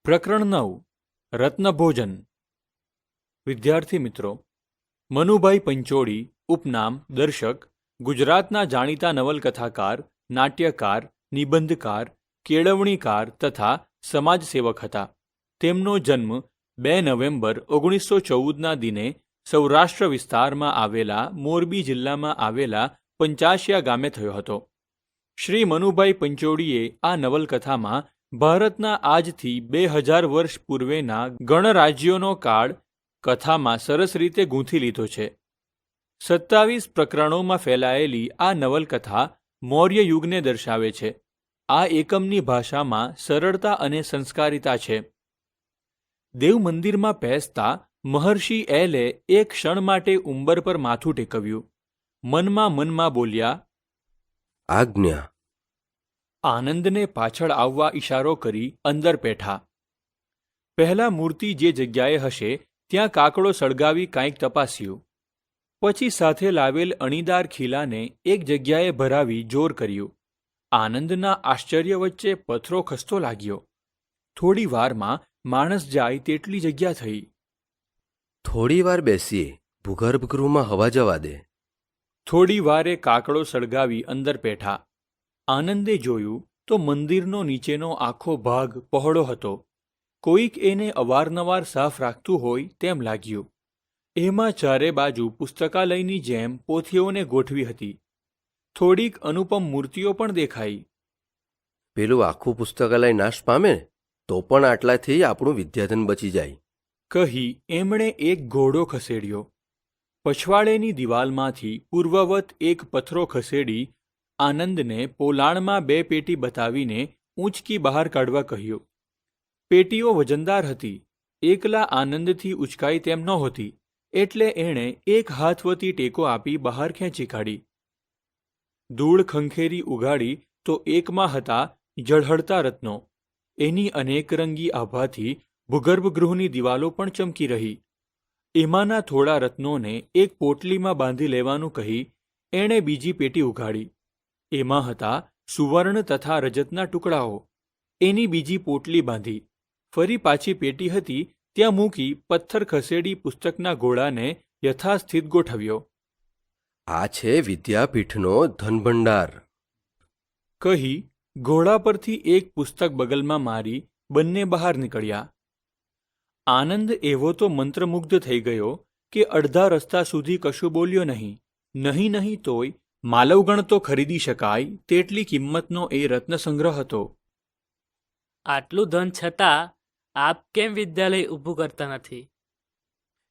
પ્રકરણ 9 રત્નભોજન. વિદ્યાર્થી મિત્રો, મનુભાઈ પંચોળી ઉપનામ દર્શક ગુજરાતના જાણીતા નવલકથાકાર, નાટ્યકાર, નિબંધકાર, કેળવણીકાર તથા સમાજસેવક હતા. તેમનો જન્મ 2 નવેમ્બર 1914ના દિને સૌરાષ્ટ્ર વિસ્તારમાં આવેલા મોરબી જિલ્લામાં આવેલા પંચાશિયા ગામે થયો હતો. શ્રી મનુભાઈ પંચોળીએ આ નવલકથામાં ભારતના આજથી 2000 વર્ષ પૂર્વેના ગણરાજ્યોનો કાળ કથામાં સરસ રીતે ગૂંથી લીધો છે. 27 પ્રકરણોમાં ફેલાયેલી આ નવલકથા મૌર્ય યુગને દર્શાવે છે. આ એકમની ભાષામાં સરળતા અને સંસ્કારિતા છે. દેવ મંદિરમાં પેસતા મહર્ષિ એલે એક ક્ષણ માટે ઉંબર પર માથું ટેકવ્યું. મનમાં બોલ્યા, આજ્ઞા. આનંદને પાછળ આવવા ઈશારો કરી અંદર પેઠા. પહેલા મૂર્તિ જે જગ્યાએ હશે ત્યાં કાકડો સળગાવી કાંઈક તપાસ્યું. પછી સાથે લાવેલ અણીદાર ખીલાને એક જગ્યાએ ભરાવી જોર કર્યું. આનંદના આશ્ચર્ય વચ્ચે પથરો ખસતો લાગ્યો. થોડી વારમાં માણસ જાય તેટલી જગ્યા થઈ. થોડી વાર બેસીએ, ભૂગર્ભ ગૃહમાં હવા જવા દે. થોડી વારે કાકડો સળગાવી અંદર પેઠા. આનંદે જોયું તો મંદિરનો નીચેનો આખો ભાગ પહોળો હતો. કોઈક એને અવારનવાર સાફ રાખતું હોય તેમ લાગ્યું. એમાં ચારે બાજુ પુસ્તકાલયની જેમ પોથીઓને ગોઠવી હતી. થોડીક અનુપમ મૂર્તિઓ પણ દેખાઈ. પેલું આખું પુસ્તકાલય નાશ પામે તો પણ આટલાથી આપણું વિદ્યાધન બચી જાય, કહી એમણે એક ઘોડો ખસેડ્યો. પછવાડેની દિવાલમાંથી પૂર્વવત એક પથરો ખસેડી આનંદને પોલાણમાં 2 પેટી બતાવીને ઊંચકી બહાર કાઢવા કહ્યું. પેટીઓ વજનદાર હતી. એકલા આનંદથી ઉચકાઈ તેમ નહોતી, એટલે એણે એક હાથ વતી ટેકો આપી બહાર ખેંચી કાઢી. ધૂળ ખંખેરી ઉગાડી તો એકમાં હતા ઝળહળતા રત્નો. એની અનેકરંગી આભાથી ભૂગર્ભગૃહની દિવાલો પણ ચમકી રહી. એમાંના થોડા રત્નોને એક પોટલીમાં બાંધી લેવાનું કહી એણે બીજી પેટી ઉઘાડી. એમાં હતા સુવર્ણ તથા રજતના ટુકડાઓ. એની બીજી પોટલી બાંધી. ફરી પાછી પેટી હતી ત્યાં મૂકી પથ્થર ખસેડી પુસ્તકના ઘોડાને યથાસ્થિત ગોઠવ્યો. આ છે વિદ્યાપીઠનો ધનભંડાર, કહી ઘોડા પરથી એક પુસ્તક બગલમાં મારી બંને બહાર નીકળ્યા. આનંદ એવો તો મંત્રમુગ્ધ થઈ ગયો કે અડધા રસ્તા સુધી કશું બોલ્યો નહીં. નહીં તોય માલવગણ તો ખરીદી શકાય તેટલી કિંમતનો એ રત્નસંગ્રહ હતો. આટલું ધન છતાં આપ કેમ વિદ્યાલય ઊભું કરતા નથી?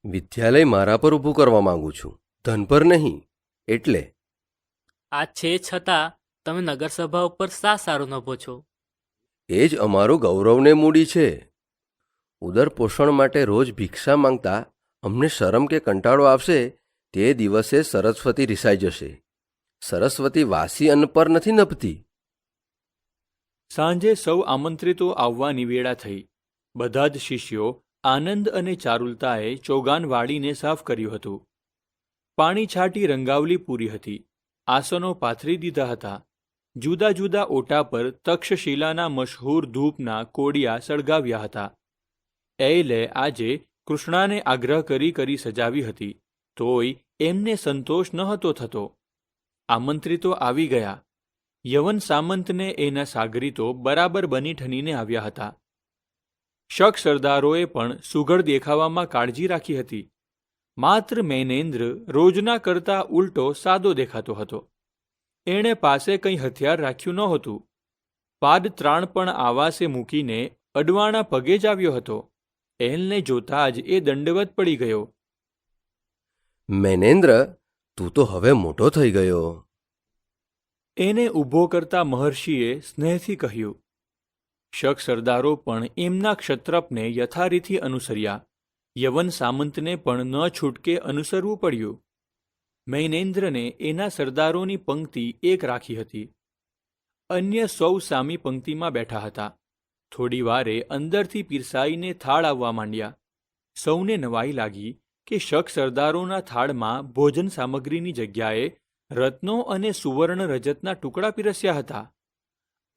વિદ્યાલય મારા પર ઊભું કરવા માંગુ છું, ધન પર નહીં. એટલે આ છે છતાં તમે નગરસભા ઉપર શા સારું નભો છો? એ જ અમારું ગૌરવને મૂડી છે. ઉદરપોષણ માટે રોજ ભિક્ષા માંગતા અમને શરમ કે કંટાળો આવશે તે દિવસે સરસ્વતી રિસાઈ જશે. સરસ્વતી વાસી અન્ન પર નથી નભતી. સાંજે સૌ આમંત્રિતો આવવાની વેળા થઈ. બધા જ શિષ્યો આનંદ અને ચારુલતાએ ચોગાન વાળીને સાફ કર્યું હતું. પાણી છાંટી રંગાવલી પૂરી હતી. આસનો પાથરી દીધા હતા. જુદા જુદા ઓટા પર તક્ષશિલાના મશહૂર ધૂપના કોડિયા સળગાવ્યા હતા. એલે આજે કૃષ્ણાને આગ્રહ કરી સજાવી હતી, તોય એમને સંતોષ નહોતો થતો. આમંત્રિતો આવી ગયા. યવન સામંતને એના સાગરીતો બરાબર બની ઠનીને આવ્યા હતા. શક સરદારોએ પણ સુઘડ દેખાવામાં કાળજી રાખી હતી. માત્ર મૈનેન્દ્ર રોજના કરતા ઉલટો સાદો દેખાતો હતો. એણે પાસે કંઈ હથિયાર રાખ્યું નહોતું. પાદત્રાણ પણ આવાસે મૂકીને અડવાણા પગે જ આવ્યો હતો. એલને જોતા જ એ દંડવત પડી ગયો. મૈનેન્દ્ર, તું તો હવે મોટો થઈ ગયો. એને ઊભો કરતા મહર્ષિએ સ્નેહથી કહ્યું. શક સરદારો પણ એમના ક્ષત્રપને યથારીથી અનુસર્યા. યવન સામંતને પણ ન છૂટકે અનુસરવું પડ્યું. મૈનેન્દ્રને એના સરદારોની પંક્તિ એક રાખી હતી. અન્ય સૌ સામી પંક્તિમાં બેઠા હતા. થોડી વારે અંદરથી પીરસાઈને થાળ આવવા માંડ્યા. સૌને નવાઈ લાગી કે શક સરદારોના થાળમાં ભોજન સામગ્રીની જગ્યાએ રત્નો અને સુવર્ણ રજતના ટુકડા પીરસ્યા હતા.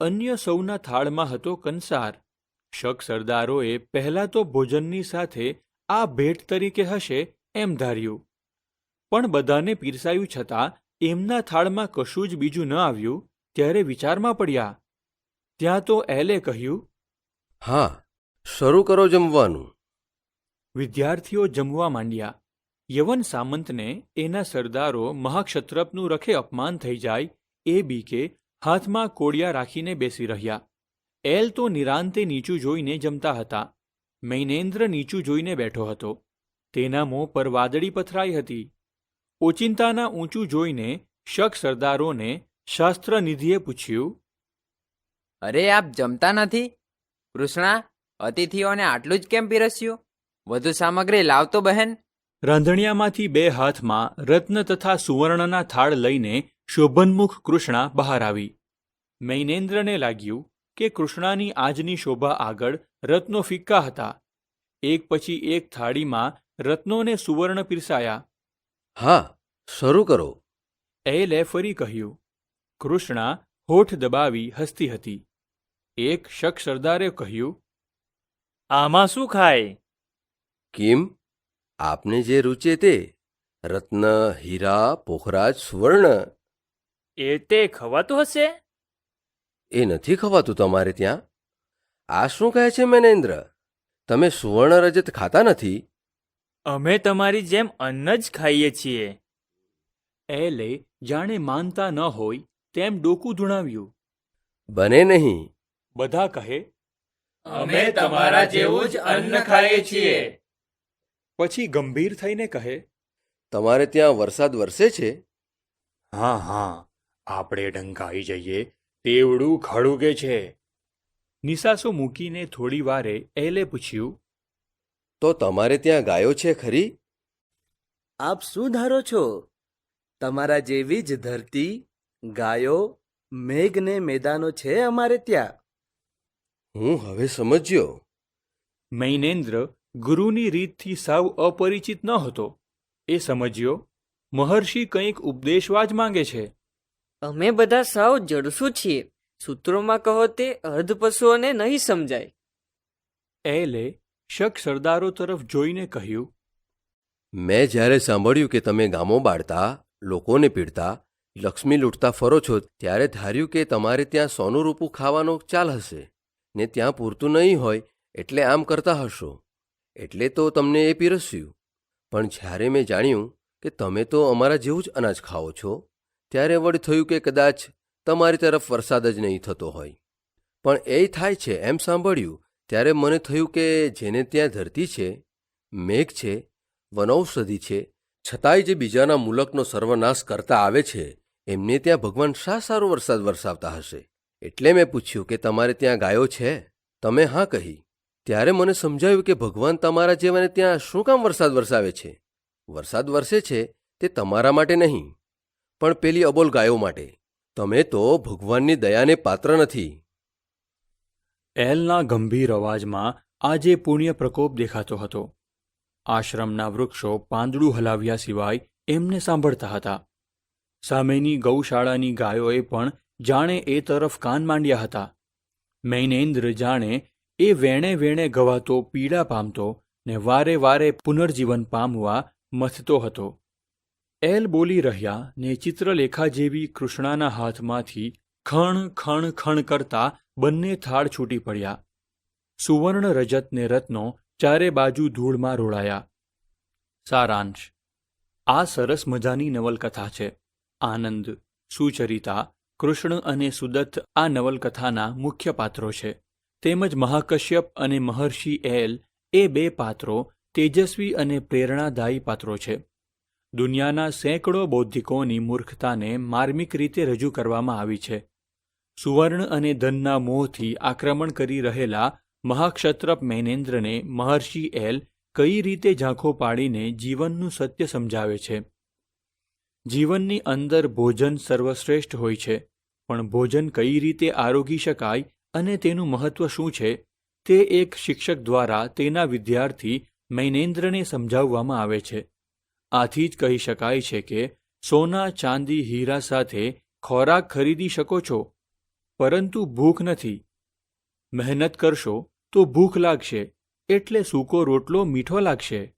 અન્ય સૌના થાળમાં હતો કંસાર. શક સરદારોએ પહેલાં તો ભોજનની સાથે આ ભેટ તરીકે હશે એમ ધાર્યું, પણ બધાને પીરસાયું છતાં એમના થાળમાં કશું જ બીજું ન આવ્યું ત્યારે વિચારમાં પડ્યા. ત્યાં તો એલે કહ્યું, હા, શરૂ કરો જમવાનું. વિદ્યાર્થીઓ જમવા માંડ્યા. યવન સામંતને એના સરદારો મહાક્ષત્રપનું રખે અપમાન થઈ જાય એ બીકે હાથમાં કોડિયા રાખીને બેસી રહ્યા. એલ તો નિરાંતે નીચું જોઈને જમતા હતા. મૈનેન્દ્ર નીચું જોઈને બેઠો હતો. તેના મોં પર વાદળી પથરાઈ હતી. ઓચિંતાના ઊંચું જોઈને શક સરદારોને શાસ્ત્રનિધિએ પૂછ્યું, અરે આપ જમતા નથી? કૃષ્ણા, અતિથિઓને આટલું જ કેમ પીરસ્યું? વધુ સામગ્રી લાવતો બહેન. રાંધણિયામાંથી 2 હાથમાં રત્ન તથા સુવર્ણના થાળ લઈને શોભનમુખ કૃષ્ણા બહાર આવી. મૈનેન્દ્રને લાગ્યું કે કૃષ્ણાની આજની શોભા આગળ રત્નો ફિક્કા હતા. એક પછી એક થાળીમાં રત્નોને સુવર્ણ પીરસાયા. હા, શરૂ કરો. એલે ફરી કહ્યું. કૃષ્ણા હોઠ દબાવી હસતી હતી. એક શક સરદારે કહ્યું, આમાં શું ખાય? કેમ? આપને જે રૂચે તે. રત્ન, હીરા, પોખરાજ, સુવર્ણ. એ તે ખવાતું હશે? એ નથી ખવાતું તમારે ત્યાં? આ શું કહે છે મૈનેન્દ્ર? તમે સુવર્ણ રજત ખાતા નથી? અમે તમારી જેમ અન્ન જ ખાઈએ છીએ. એલે જાણે માનતા ન હોય તેમ ડોકું ધૂણાવ્યું. બને નહીં. બધા કહે, અમે તમારા જેવું જ અન્ન ખાઈએ છીએ. પછી ગંભીર થઈને કહે, તમારે ત્યાં વરસાદ વરસે છે? હા હા, આપણે ઢંકાઈ જઈએ તેવડું ખડુગે છે. નિસાસો મૂકીને થોડી વારે એલે પૂછ્યું, તો તમારે ત્યાં ગાયો છે ખરી? આપ શું ધારો છો? તમારા જેવી જ ધરતી, ગાયો, મેઘ ને મેદાનો છે અમારે ત્યાં. હું હવે સમજ્યો. મૈનેન્દ્ર ગુરુની રીતથી સાવ અપરિચિત ન હતો. એ સમજ્યો મહર્ષિ કંઈક ઉપદેશવા જ માંગે છે. અમે બધા સાવ જડસું છીએ. સૂત્રોમાં કહો તે અર્ધ પશુઓને નહીં સમજાય. એલે શક સરદારો તરફ જોઈને કહ્યું, મેં જ્યારે સાંભળ્યું કે તમે ગામો બાળતા, લોકોને પીડતા, લક્ષ્મી લૂંટતા ફરો છો, ત્યારે ધાર્યું કે તમારે ત્યાં સોનું રૂપું ખાવાનો ચાલ હશે ને ત્યાં પૂરતું નહીં હોય એટલે આમ કરતા હશો. એટલે તો તમને એ પીરસ્યું. પણ જ્યારે મેં જાણ્યું કે તમે તો અમારા જેવું જ અનાજ ખાઓ છો, ત્યારે વળી થયું કે કદાચ તમારી તરફ વરસાદ જ નહીં થતો હોય. પણ એ થાય છે એમ સાંભળ્યું ત્યારે મને થયું કે જેને ત્યાં ધરતી છે, મેઘ છે, વનૌષધિ છે, છતાંય જે બીજાના મુલકનો સર્વનાશ કરતા આવે છે, એમને ત્યાં ભગવાન શા સારો વરસાદ વરસાવતા હશે. એટલે મેં પૂછ્યું કે તમારે ત્યાં ગાયો છે? તમે હા કહી. ત્યારે મને સમજાયું કે ભગવાન તમારા જેવાને ત્યાં શું કામ વરસાદ વરસાવે છે. વરસાદ વરસે છે તે તમારા માટે નહીં, પણ પેલી અબોલ ગાયો માટે. તમે તો ભગવાનની દયાને પાત્ર નથી. એલના ગંભીર અવાજમાં આજે પુણ્ય પ્રકોપ દેખાતો હતો. આશ્રમના વૃક્ષો પાંદડું હલાવ્યા સિવાય એમને સાંભળતા હતા. સામેની ગૌશાળાની ગાયોએ પણ જાણે એ તરફ કાન માંડ્યા હતા. મૈનેન્દ્ર જાણે એ વેણે વેણે ગવાતો પીડા પામતો ને વારે વારે પુનર્જીવન પામવા મથતો હતો. એલ બોલી રહ્યા ને ચિત્રલેખા જેવી કૃષ્ણાના હાથમાંથી ખણ ખણ ખણ કરતા બંને થાળ છૂટી પડ્યા. સુવર્ણ, રજત ને રત્નો ચારે બાજુ ધૂળમાં રોળાયા. સારાંશ: આ સરસ મજાની નવલકથા છે. આનંદ, સુચરિતા, કૃષ્ણ અને સુદત્ત આ નવલકથાના મુખ્ય પાત્રો છે. તેમજ મહાકશ્યપ અને મહર્ષિ એલ એ 2 પાત્રો તેજસ્વી અને પ્રેરણાદાયી પાત્રો છે. દુનિયાના સેંકડો બૌદ્ધિકોની મૂર્ખતાને માર્મિક રીતે રજૂ કરવામાં આવી છે. સુવર્ણ અને ધનના મોહથી આક્રમણ કરી રહેલા મહાક્ષત્રપ મૈનેન્દ્રને મહર્ષિ એલ કઈ રીતે ઝાંખો પાડીને જીવનનું સત્ય સમજાવે છે. જીવનની અંદર ભોજન સર્વશ્રેષ્ઠ હોય છે, પણ ભોજન કઈ રીતે આરોગી શકાય અને તેનું મહત્વ શું છે તે એક શિક્ષક દ્વારા તેના વિદ્યાર્થી મૈનેન્દ્રને સમજાવવામાં આવે છે. આથી જ કહી શકાય છે કે સોના, ચાંદી, હીરા સાથે ખોરાક ખરીદી શકો છો, પરંતુ ભૂખ નથી. મહેનત કરશો તો ભૂખ લાગશે એટલે સૂકો રોટલો મીઠો લાગશે.